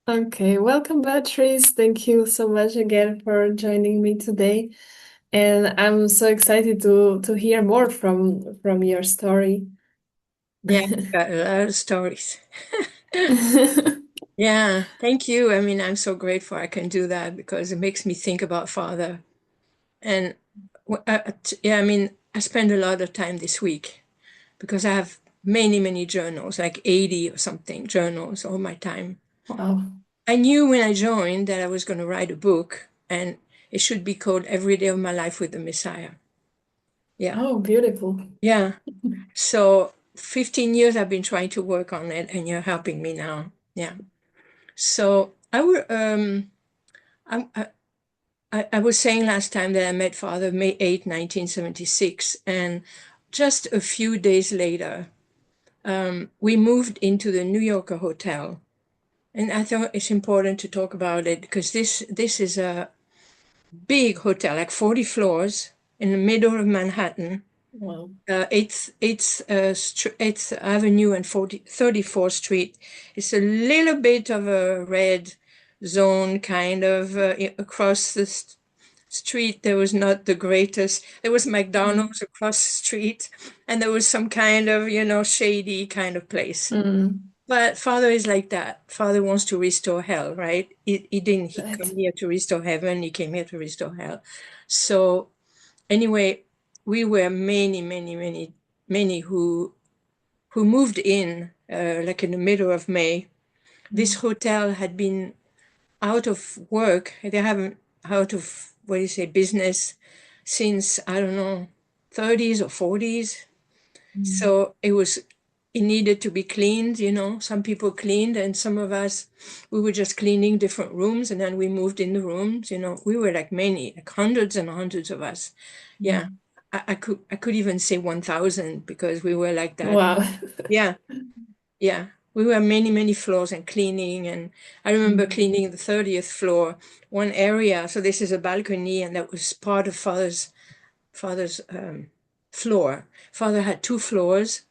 Okay, welcome, Beatrice. Thank you so much again for joining me today. And I'm so excited to hear more from your story. Yeah, I've got a lot of stories. Yeah, thank you. I mean, I'm so grateful I can do that because it makes me think about Father. And yeah, I mean, I spend a lot of time this week because I have many, many journals, like 80 or something journals all my time. Wow. I knew when I joined that I was going to write a book and it should be called Every Day of My Life with the Messiah. Yeah. Oh, beautiful. Yeah. So 15 years I've been trying to work on it and you're helping me now. Yeah. So I, I, I was saying last time that I met Father May 8, 1976, and just a few days later, we moved into the New Yorker hotel. And I thought it's important to talk about it because this is a big hotel, like 40 floors in the middle of Manhattan. Wow. Eighth Avenue and 34th Street. It's a little bit of a red zone, kind of across the street. There was not the greatest. There was McDonald's across the street, and there was some kind of, shady kind of place. Mm, But Father is like that. Father wants to restore hell, right? He didn't he right. come here to restore heaven. He came here to restore hell. So anyway, we were many, many, many, many who moved in like in the middle of May. This Mm, hotel had been out of work. They haven't out of what do you say business since I don't know 30s or 40s. mm, So it needed to be cleaned. Some people cleaned, and some of us we were just cleaning different rooms, and then we moved in the rooms. We were like many, like hundreds and hundreds of us. Yeah, mm. I could even say 1,000 because we were like that. Wow. Yeah, yeah. We were many, many floors and cleaning. And I remember Mm, cleaning the 30th floor, one area. So this is a balcony, and that was part of father's floor. Father had two floors,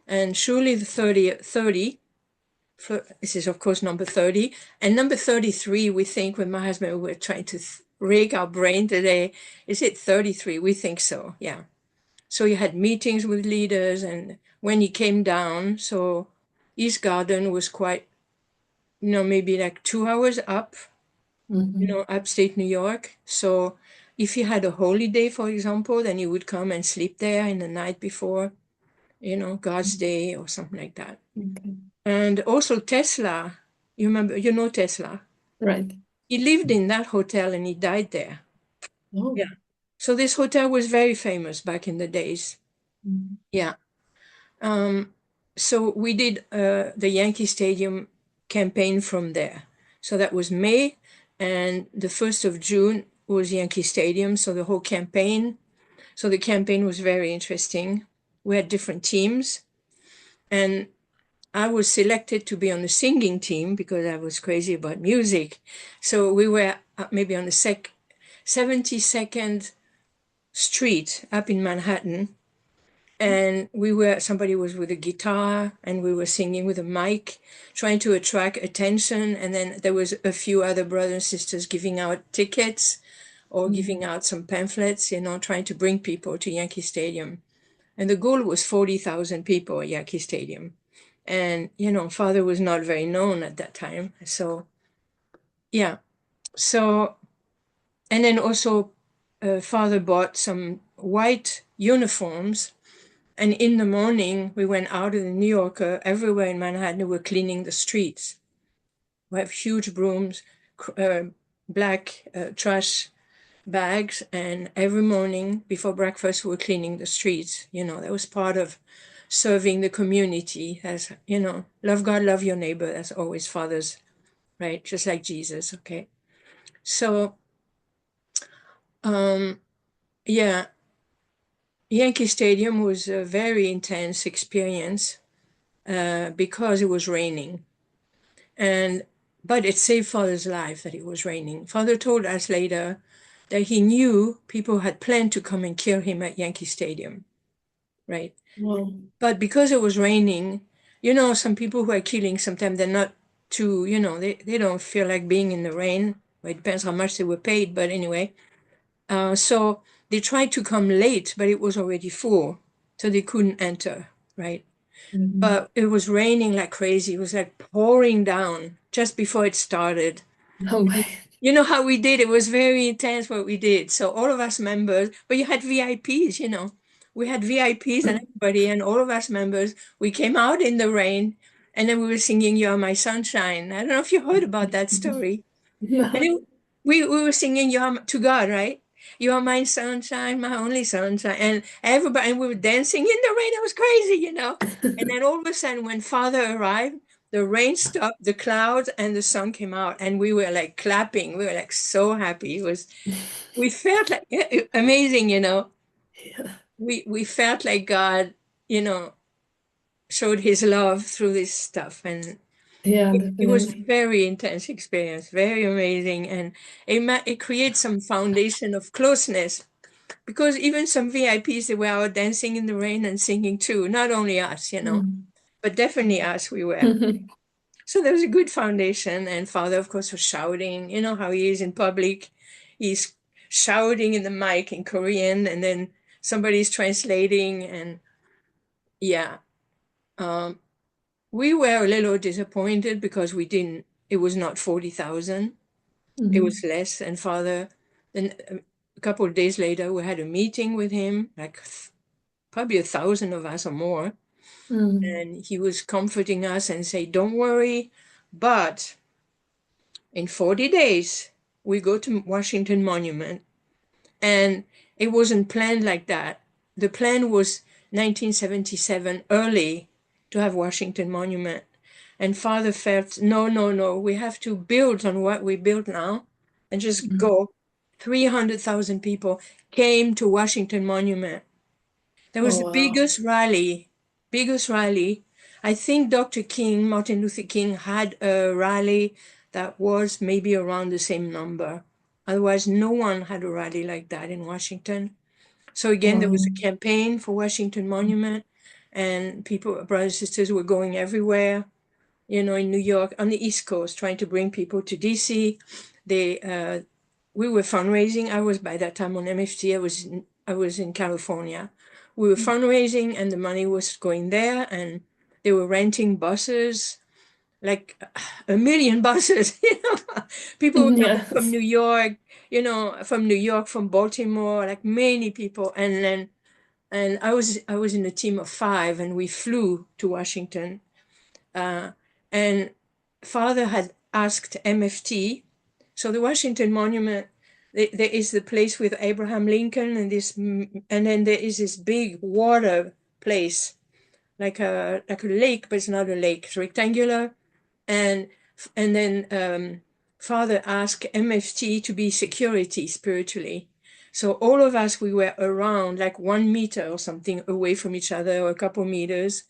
and surely the 30, this is of course number 30, and number 33, we think when my husband we were trying to rig our brain today, is it 33? We think so, yeah. So he had meetings with leaders, and when he came down, so East Garden was quite, maybe like 2 hours up, mhm, upstate New York. So if he had a holy day, for example, then he would come and sleep there in the night before, God's day or something like that. okay. And also Tesla, you know Tesla. Right. He lived in that hotel and he died there. Oh. Yeah. So this hotel was very famous back in the days. Mm, Yeah. Um, so we did the Yankee Stadium campaign from there. So that was May, and the 1st of June was Yankee Stadium. So the whole campaign. So the campaign was very interesting. We had different teams, and I was selected to be on the singing team because I was crazy about music. So we were maybe on the 72nd Street up in Manhattan, and somebody was with a guitar and we were singing with a mic trying to attract attention, and then there was a few other brothers and sisters giving out tickets or mm, giving out some pamphlets, trying to bring people to Yankee Stadium. And the goal was 40,000 people at Yankee Stadium. And Father was not very known at that time, so yeah. So, and then also Father bought some white uniforms. And in the morning, we went out in the New Yorker, everywhere in Manhattan, we were cleaning the streets. We have huge brooms, black trash bags, and every morning before breakfast, we were cleaning the streets. That was part of serving the community. As love God, love your neighbor. That's always Father's, right? Just like Jesus. Okay. So, um, yeah, Yankee Stadium was a very intense experience because it was raining. And but it saved Father's life that it was raining. Father told us later that he knew people had planned to come and kill him at Yankee Stadium, right? wow. But because it was raining, some people who are killing sometimes they're not. to, they don't feel like being in the rain. Well, it depends how much they were paid, but anyway. So they tried to come late, but it was already full, so they couldn't enter, right? Mhm. But it was raining like crazy. It was like pouring down just before it started. Oh my. You know how we did? It was very intense what we did. So all of us members, but you had VIPs, We had VIPs and everybody, and all of us members, we came out in the rain and then we were singing You Are My Sunshine. I don't know if you heard about that story. And No. we were singing you are to God, right? You are my sunshine, my only sunshine. And everybody, and we were dancing in the rain. It was crazy. And then all of a sudden, when Father arrived, the rain stopped, the clouds and the sun came out, and we were like clapping. We were like so happy. We felt like amazing. Yeah, We felt like God, you know, showed his love through this stuff. And yeah, it was definitely. very intense experience, very amazing, and it creates some foundation of closeness because even some VIPs they were out dancing in the rain and singing too. Not only us, Mm. but definitely us. We were so there was a good foundation. And Father, of course, was shouting. You know how he is in public. He's shouting in the mic in Korean, and then somebody's translating, and yeah. Um, we were a little disappointed because we didn't. It was not 40,000. It was Mhm. less. And Father, then a couple of days later, we had a meeting with him, like probably 1,000 of us or more. Mm. And he was comforting us and say, "Don't worry, but in 40 days, we go to Washington Monument." And it wasn't planned like that. The plan was 1977 early to have Washington Monument. And Father felt, no, no, no, we have to build on what we built now and just Mm. go. 300,000 people came to Washington Monument. There was Oh the wow. biggest rally, biggest rally. I think Dr. King, Martin Luther King, had a rally that was maybe around the same number. Otherwise, no one had a rally like that in Washington. So again, there was Wow. a campaign for Washington Monument, and people, brothers and sisters, were going everywhere. In New York, on the East Coast, trying to bring people to DC. They, we were fundraising. I was by that time on MFT. I was in California. We were fundraising, and the money was going there, and they were renting buses, like a million buses. People were coming from Yes. New York, from New York, from Baltimore, like many people, and I was in a team of five, and we flew to Washington. Uh, and Father had asked MFT. So the Washington Monument, there is the place with Abraham Lincoln, and then there is this big water place, like a lake, but it's not a lake. It's rectangular, and then Father asked MFT to be security spiritually. So all of us, we were around like 1 meter or something away from each other, or a couple meters,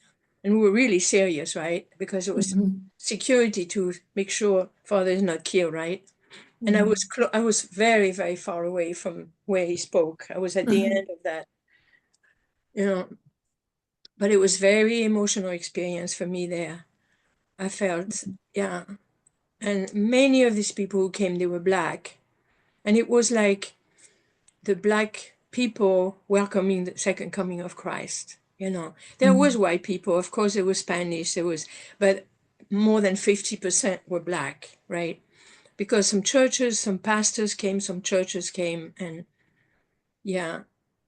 and we were really serious, right? Because it was Mhm. security to make sure Father is not killed, right? And I Yeah. was I was very very far away from where he spoke. I was at the Mhm. end of that, you know. But it was very emotional experience for me there. I felt, yeah. And many of these people who came, they were black. And it was like the black people welcoming the second coming of Christ. There was Mhm. white people, of course, there was Spanish, but more than 50% were black, right? Because some churches, some pastors came, some churches came, and yeah,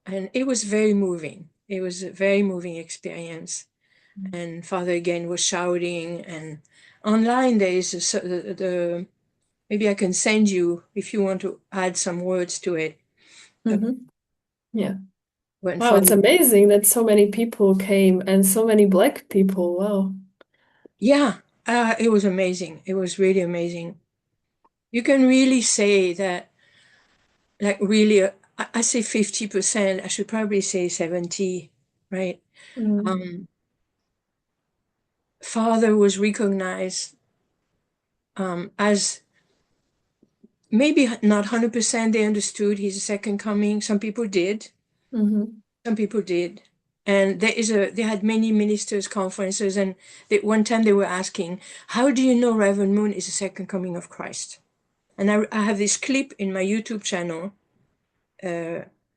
and it was very moving. It was a very moving experience. And Father again was shouting, and online there is the maybe I can send you if you want to add some words to it. Mhm. Yeah. When Wow, it's Father, amazing that so many people came and so many black people. Wow. yeah, it was amazing. It was really amazing. You can really say that, like, really, I say 50%. I should probably say 70, right? Mm. Um, Father was recognized as maybe not 100% they understood his second coming. Some people did. Mhm. Some people did. And they had many ministers conferences, and one time they were asking, how do you know Reverend Moon is the second coming of Christ? And I have this clip in my YouTube channel,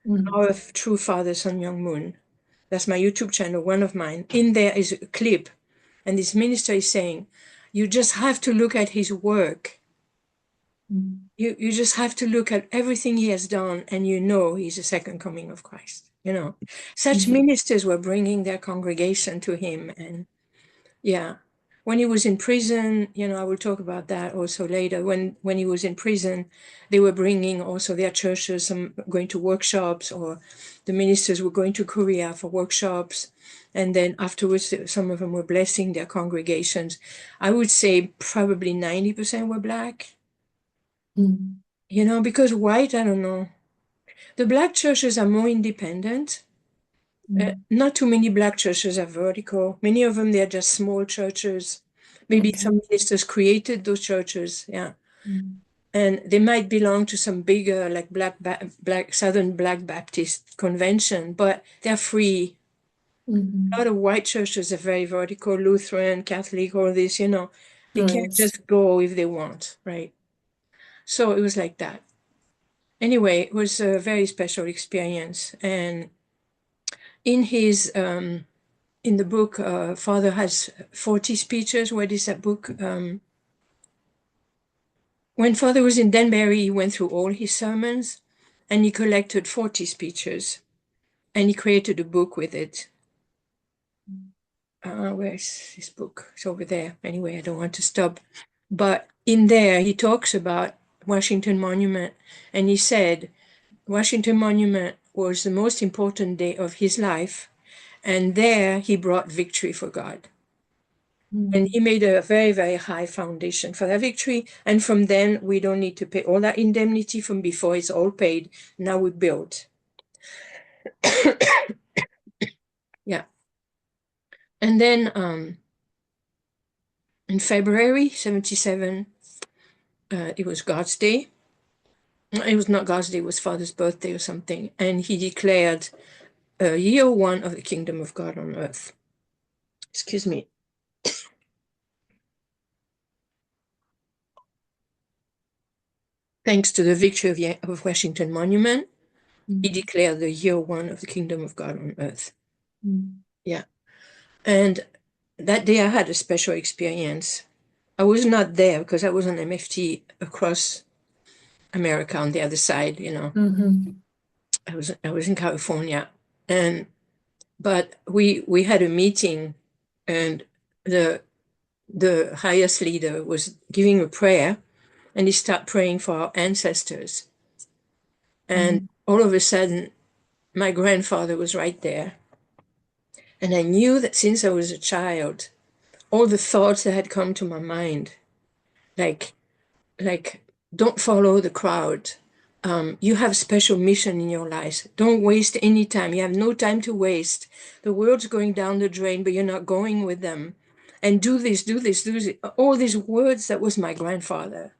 Mm. Our True Father Sun Young Moon. That's my YouTube channel, one of mine. In there is a clip, and this minister is saying, you just have to look at his work. Mm. You just have to look at everything he has done, and you know he's the second coming of Christ. Such Mhm. ministers were bringing their congregation to him. And yeah, when he was in prison, I will talk about that also later. When he was in prison, they were bringing also their churches, some going to workshops, or the ministers were going to Korea for workshops. And then afterwards, some of them were blessing their congregations. I would say probably 90% were Black, Mm. because white, I don't know. The Black churches are more independent. Mm. Not too many Black churches are vertical. Many of them, they're just small churches. Maybe Okay. some ministers created those churches, yeah. Mm. And they might belong to some bigger, like Black Southern Black Baptist convention, but they're free. A lot Mhm. of white churches are very vertical, Lutheran, Catholic, all this, They can't Right. just go if they want, right? So it was like that. Anyway, it was a very special experience. And in his in the book, Father has 40 speeches. What is that book? When Father was in Danbury, he went through all his sermons and he collected 40 speeches and he created a book with it. Where's his book? It's over there. Anyway, I don't want to stop. But in there, he talks about Washington Monument, and he said Washington Monument was the most important day of his life, and there he brought victory for God. And he Mm. made a very, very high foundation for that victory. And from then, we don't need to pay all that indemnity from before. It's all paid. Now we build. Yeah. And then in February 77, it was God's Day. It was not God's Day, it was Father's birthday or something. And he declared year one of the kingdom of God on earth. Excuse me. Thanks to the victory of Washington Monument, he Mm. declared the year one of the kingdom of God on earth. Mm. Yeah. And that day I had a special experience. I was not there because I was on MFT across America on the other side. Mhm. I was in California, and but we had a meeting, and the the highest leader was giving a prayer, and he started praying for our ancestors. And Mhm. all of a sudden, my grandfather was right there, and I knew that since I was a child, all the thoughts that had come to my mind, like like don't follow the crowd. You have special mission in your life. Don't waste any time. You have no time to waste. The world's going down the drain, but you're not going with them. And do this, do this, do this. All these words, that was my grandfather,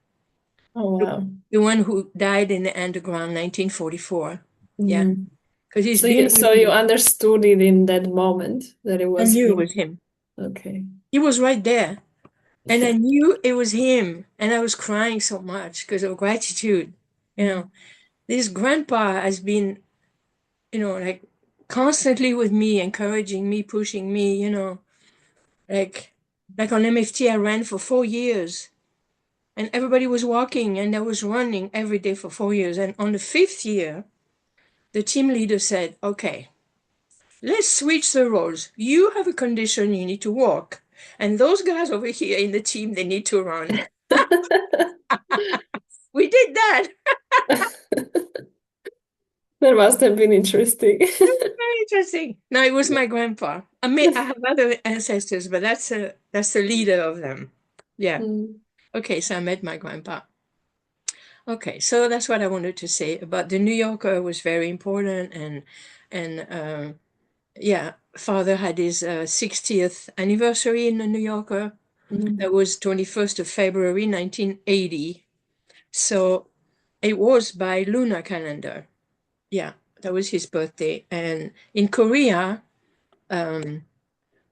Oh, wow. the one who died in the underground 1944. Yeah, Mhm. because he's So you been so with you me. understood it in that moment that it I was knew it him. was him. Okay. He was right there. And I knew it was him. And I was crying so much because of gratitude. You know, Mm. this grandpa has been, like constantly with me, encouraging me, pushing me, like on MFT, I ran for 4 years and everybody was walking and I was running every day for 4 years. And on the fifth year, the team leader said, okay, let's switch the roles. You have a condition, you need to walk. And those guys over here in the team, they need to run. We did that. That must have been interesting. Very interesting. No, it was my grandpa. I have other ancestors, but that's the leader of them. Yeah. Mm. Okay, so I met my grandpa. Okay, so that's what I wanted to say about the New Yorker was very important, and yeah, Father had his 60th anniversary in the New Yorker. That Mm. was 21st of February 1980. So it was by lunar calendar. Yeah, that was his birthday. And in Korea, um,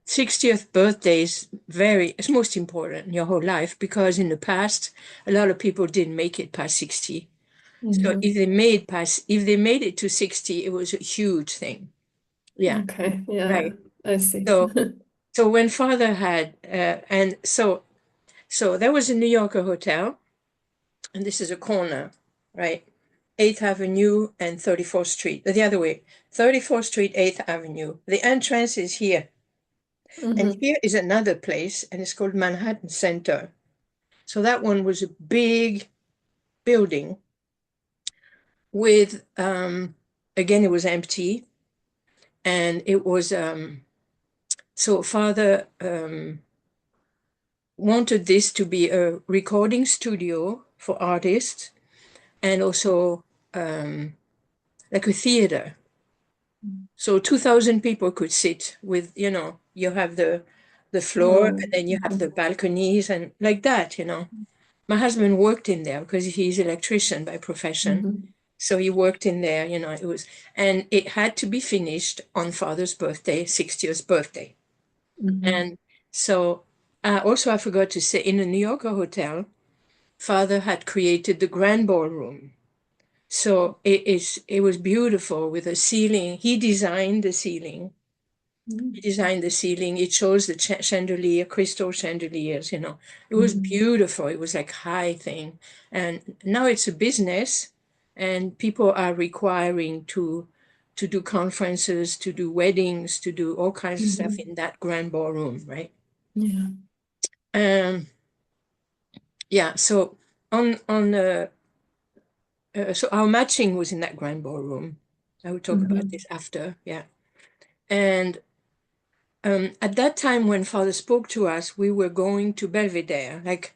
60th birthday is it's most important in your whole life, because in the past, a lot of people didn't make it past 60. So Hmm. if they made it to 60, it was a huge thing. Yeah, Okay. Yeah, right. I see. So so when father had and so there was a New Yorker hotel, and this is a corner, right? 8th Avenue and 34th Street. The other way. 34th Street, 8th Avenue. The entrance is here. And Hmm. here is another place, and it's called Manhattan Center. So that one was a big building with, again, it was empty. And it was, so father wanted this to be a recording studio for artists, and also like a theater. So 2,000 people could sit with, you have the floor, Oh. and then you have Hmm. the balconies and like that. My husband worked in there because he's an electrician by profession. Hmm. So he worked in there, and it had to be finished on father's birthday, 60th birthday. Hmm. And so also I forgot to say, in the New Yorker hotel, father had created the grand ballroom. So it was beautiful with a ceiling. He designed the ceiling. He designed the ceiling. It shows the chandelier, crystal chandeliers. It was Hmm. beautiful. It was like high thing. And now it's a business, and people are requiring to do conferences, to do weddings, to do all kinds of stuff Hmm. in that grand ballroom, right? Yeah. Um, yeah, so so our matching was in that grand ballroom. I will talk about Hmm. this after, yeah. And at that time, when father spoke to us, we were going to Belvedere, like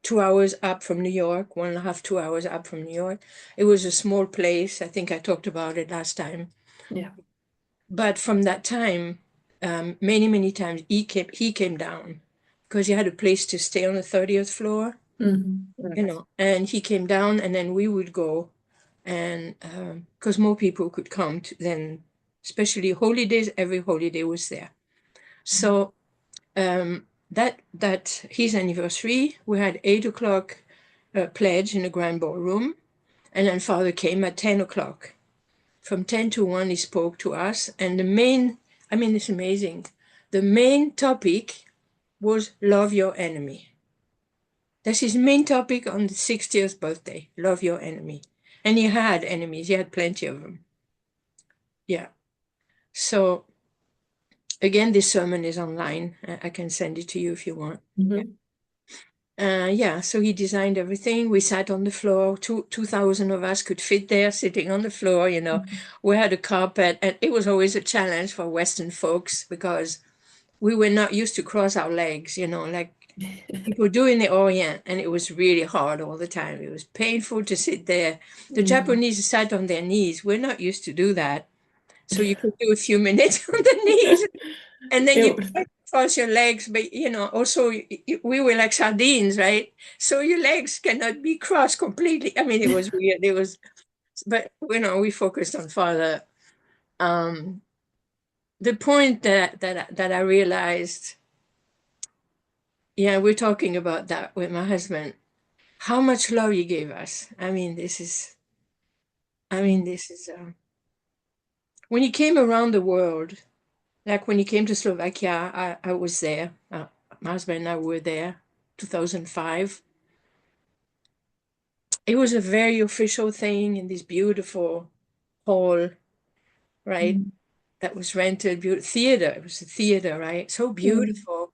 2 hours up from New York, 1.5, 2 hours up from New York. It was a small place. I think I talked about it last time. Yeah. But from that time, many, many times he came down because he had a place to stay on the 30th floor, Hmm. and he came down, and then we would go, and because more people could come then, especially holidays, every holiday was there. So that his anniversary, we had 8 o'clock pledge in the grand ballroom, and then father came at 10 o'clock. From 10 to 1, he spoke to us, and I mean, it's amazing. The main topic was love your enemy. That's his main topic on the 60th birthday, love your enemy. And he had enemies, he had plenty of them. Yeah. So again, this sermon is online. I can send it to you if you want. Yeah. Hmm. Yeah, so he designed everything. We sat on the floor. 2,000 of us could fit there, sitting on the floor. We had a carpet, and it was always a challenge for Western folks because we were not used to cross our legs, like people do in the Orient, and it was really hard all the time. It was painful to sit there. The Hmm. Japanese sat on their knees. We're not used to do that. So you could do a few minutes on the knees, and then you It, try to cross your legs, but also we were like sardines, right? So your legs cannot be crossed completely. I mean, it was weird. But we focused on father. Um, the point that I realized, yeah, we're talking about that with my husband. How much love he gave us. I mean, this is when he came around the world. Like when he came to Slovakia, I was there. My husband and I were there, 2005. It was a very official thing in this beautiful hall, right? Mhm. That was rented, theater. It was a theater, right? So Mm. beautiful.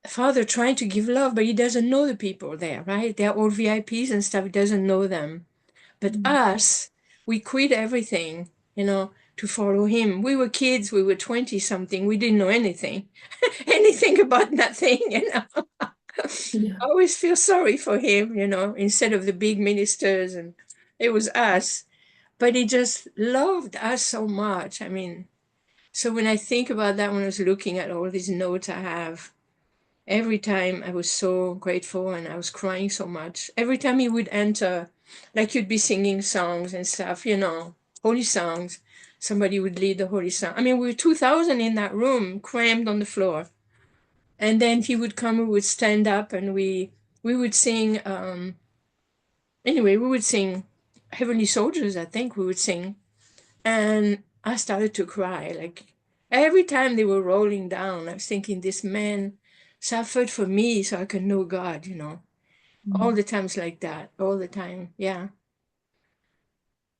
Father trying to give love, but he doesn't know the people there, right? They're all VIPs and stuff. He doesn't know them. But Mm. us, we quit everything, to follow him. We were kids. We were 20 something. We didn't know anything about nothing. Yeah. I always feel sorry for him, instead of the big ministers, and it was us. But he just loved us so much. I mean, so when I think about that, when I was looking at all these notes I have, every time I was so grateful, and I was crying so much. Every time he would enter, like you'd be singing songs and stuff, holy songs. somebody would lead the Holy Psalm. I mean, we were 2,000 in that room, crammed on the floor. And then he would come, we would stand up, and we would sing. Anyway, we would sing Heavenly Soldiers, I think we would sing. And I started to cry. Like every time they were rolling down, I was thinking, this man suffered for me so I could know God, all the times like that, all the time. Yeah.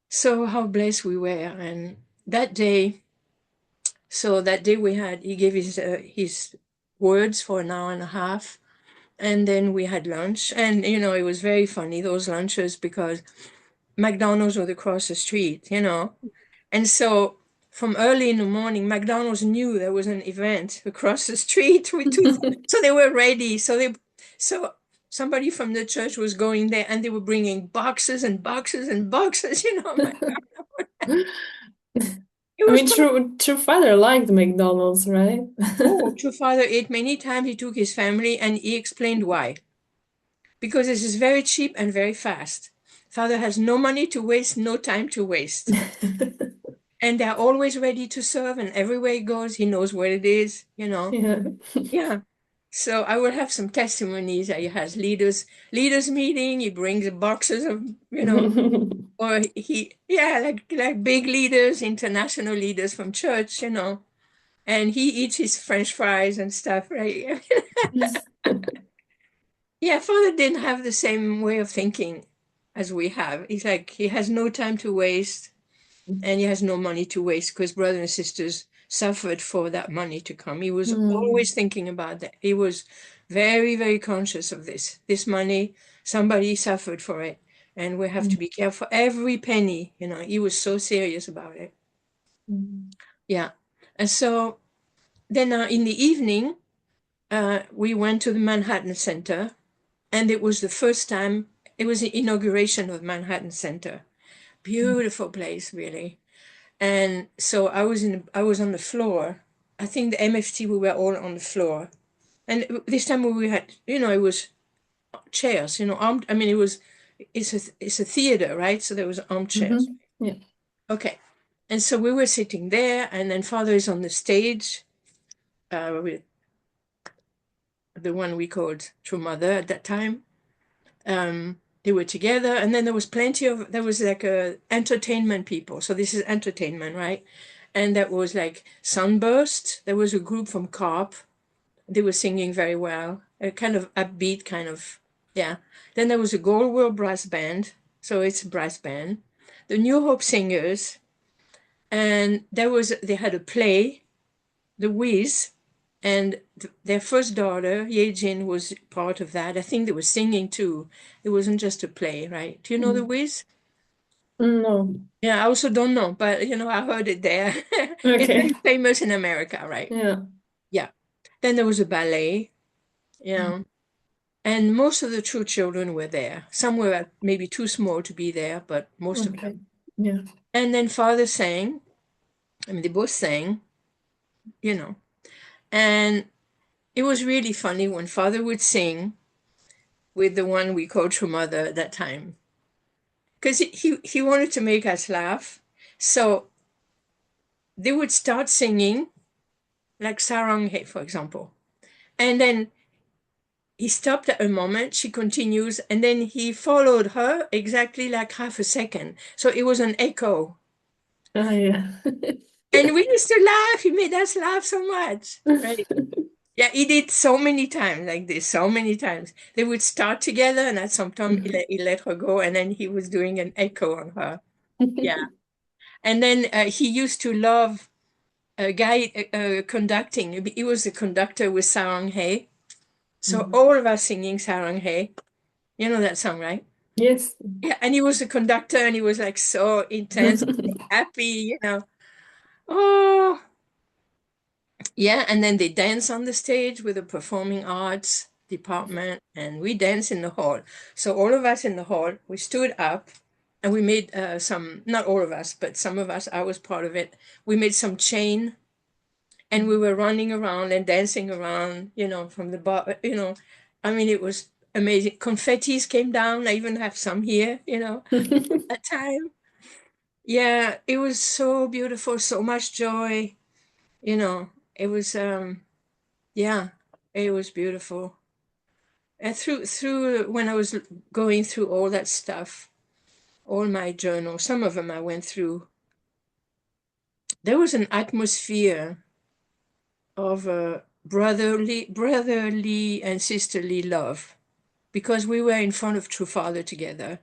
So how blessed we were. And that day, he gave his words for an hour and a half. And then we had lunch. And, it was very funny, those lunches, because McDonald's was across the street. And so from early in the morning, McDonald's knew there was an event across the street with two, so they were ready. So somebody from the church was going there, and they were bringing boxes and boxes and boxes. It I was mean, quite. true father liked McDonald's, right? Oh, true father ate many times. He took his family, and he explained why. Because this is very cheap and very fast. Father has no money to waste, no time to waste. And they're always ready to serve, and everywhere he goes, he knows what it is. Yeah. Yeah. So I will have some testimonies that he has leaders meeting, he brings boxes of, or yeah, like big leaders, international leaders from church, and he eats his French fries and stuff, right? Yeah, Father didn't have the same way of thinking as we have. He's like, he has no time to waste. And he has no money to waste because brothers and sisters suffered for that money to come. He was Mm, always thinking about that. He was very, very conscious of this. This money, somebody suffered for it. And we have to mm, be careful. Every penny, he was so serious about it. mm, Yeah. And so then in the evening, we went to the Manhattan Center. And it was the first time, it was the inauguration of Manhattan Center. Beautiful place, really. And so I was on the floor. I think the MFT, we were all on the floor. And this time we had, it was chairs, armed. I mean, it's a theater, right? So there was armchairs. mhm. Yeah. Okay. And so we were sitting there, and then Father is on the stage, with the one we called True Mother at that time. They were together, and then there was like a entertainment people. So this is entertainment, right? And that was like Sunburst. There was a group from Carp. They were singing very well, a kind of upbeat kind of, yeah. Then there was a Goldwell brass band. So it's a brass band. The New Hope Singers, and they had a play, The Wiz, and their first daughter, Ye Jin, was part of that. I think they were singing too. It wasn't just a play, right? Do you know The Mm. Wiz? No. Yeah, I also don't know, but I heard it there. It's Okay. very famous in America, right? Yeah. Yeah. Then there was a ballet, you Mm. know, and most of the true children were there. Some were maybe too small to be there, but most of Okay. them. Yeah. And then Father sang. I mean, they both sang, you know, and it was really funny when Father would sing with the one we called True Mother at that time, because he wanted to make us laugh. So they would start singing like Sarang He, for example. And then he stopped at a moment, she continues, and then he followed her exactly like half a second. So it was an echo. Ah, yeah. And we used to laugh. He made us laugh so much. Right. Yeah, he did so many times like this, so many times. They would start together, and at some time he let her go, and then he was doing an echo on her. Yeah. And then he used to love a guy conducting. He was a conductor with Sarang He. So Mhm. all of us singing Sarang He. You know that song, right? Yes. Yeah, and he was a conductor, and he was like so intense, happy. Oh, yeah. And then they dance on the stage with the performing arts department, and we dance in the hall. So all of us in the hall, we stood up, and we made not all of us, but some of us, I was part of it. We made some chain, and we were running around and dancing around, from the bar. I mean, it was amazing. Confettis came down. I even have some here, at that time. Yeah, it was so beautiful, so much joy, you know. It was yeah, it was beautiful. And through when I was going through all that stuff, all my journals, some of them I went through, there was an atmosphere of brotherly and sisterly love because we were in front of True Father together.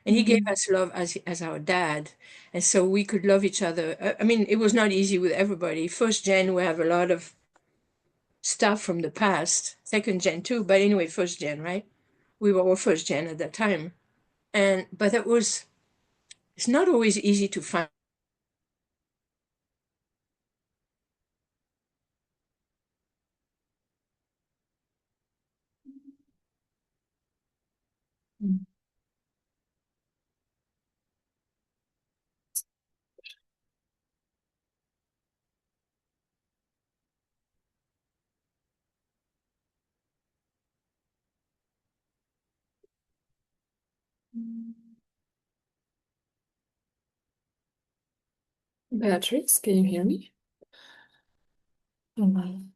And he gave Mhm. us love as our dad. And so we could love each other. I mean, it was not easy with everybody. First gen, we have a lot of stuff from the past. Second gen too, but anyway, first gen, right? We were all first gen at that time. And but it's not always easy to find. Beatrice, can you hear me? Mhm.